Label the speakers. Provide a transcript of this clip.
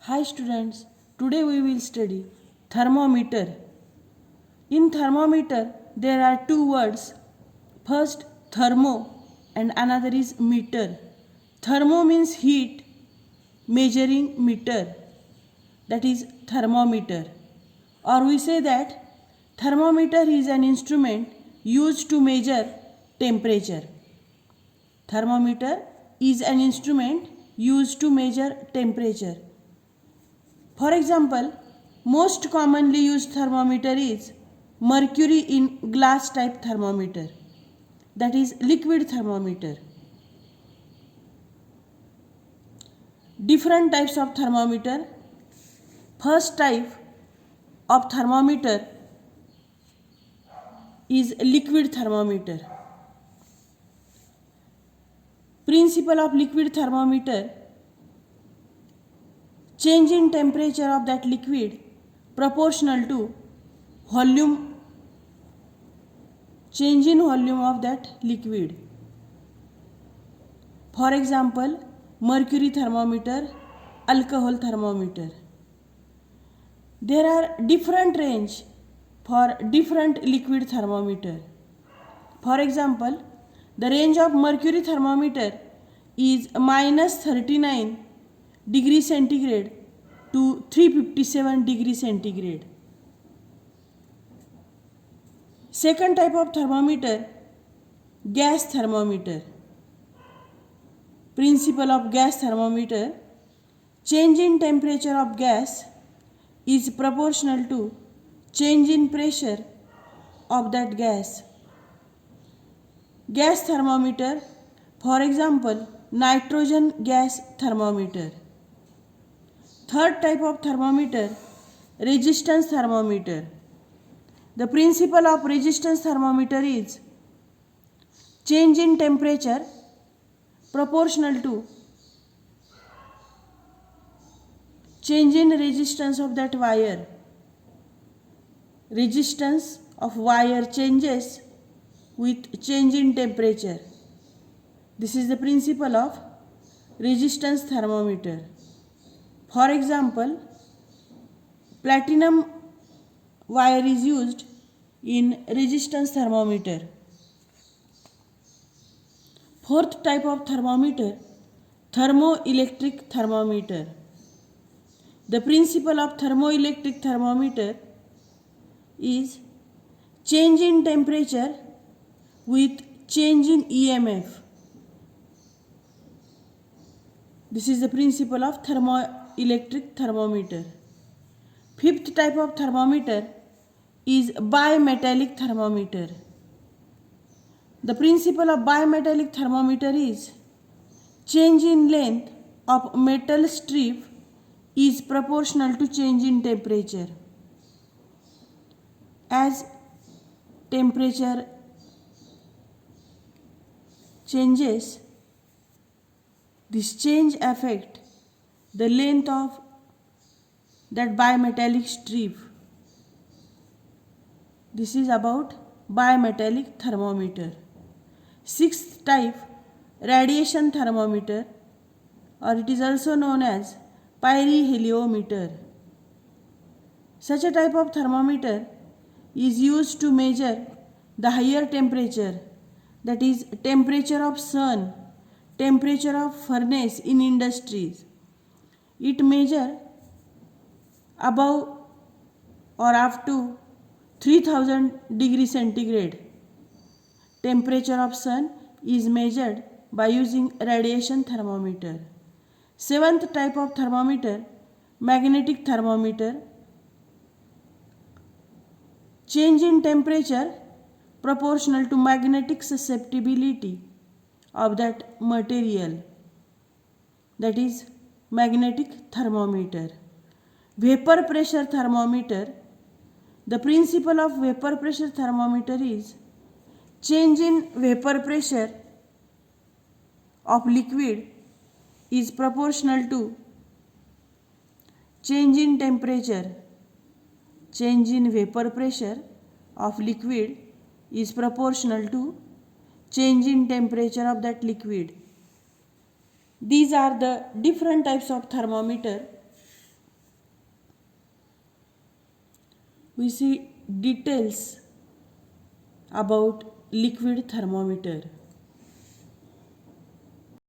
Speaker 1: Hi students, today we will study thermometer. In thermometer there are two words. First thermo and another is meter. Thermo means heat, measuring meter, that is thermometer. Or we say that thermometer is an instrument used to measure temperature. Thermometer is an instrument used to measure temperature. For example, most commonly used thermometer is mercury in glass type thermometer, that is liquid thermometer. Different types of thermometer. First type of thermometer is liquid thermometer. Principle of liquid thermometer: change in temperature of that liquid proportional to volume, change in volume of that liquid. For example, mercury thermometer, alcohol thermometer. There are different range for different liquid thermometer. For example, the range of mercury thermometer is -39 degree centigrade to 357 degree centigrade. Second type of thermometer, gas thermometer. Principle of gas thermometer: change in temperature of gas is proportional to change in pressure of that gas. Gas thermometer, for example, nitrogen gas thermometer. Third type of thermometer, resistance thermometer. The principle of resistance thermometer is change in temperature proportional to change in resistance of that wire. Resistance of wire changes with change in temperature. This is the principle of resistance thermometer. For example, platinum wire is used in resistance thermometer. Fourth type of thermometer, thermoelectric thermometer. The principle of thermoelectric thermometer is change in temperature with change in EMF. This is the principle of thermoelectric thermometer. Fifth type of thermometer is bimetallic thermometer. The principle of bimetallic thermometer is change in length of metal strip is proportional to change in temperature. As temperature changes, this change affects the length of that bimetallic strip. This is about bimetallic thermometer. Sixth type, radiation thermometer, or it is also known as pyroheliometer. Such a type of thermometer is used to measure the higher temperature, that is temperature of sun, temperature of furnace in industries. It measures above or up to 3000 degree centigrade. Temperature of sun is measured by using radiation thermometer. Seventh type of thermometer, magnetic thermometer. Change in temperature proportional to magnetic susceptibility of that material, that is magnetic thermometer. Vapor pressure thermometer. The principle of vapor pressure thermometer is change in vapor pressure of liquid is proportional to change in temperature. Change in vapor pressure of liquid is proportional to change in temperature of that liquid. These are the different types of thermometer. we see details about liquid thermometer.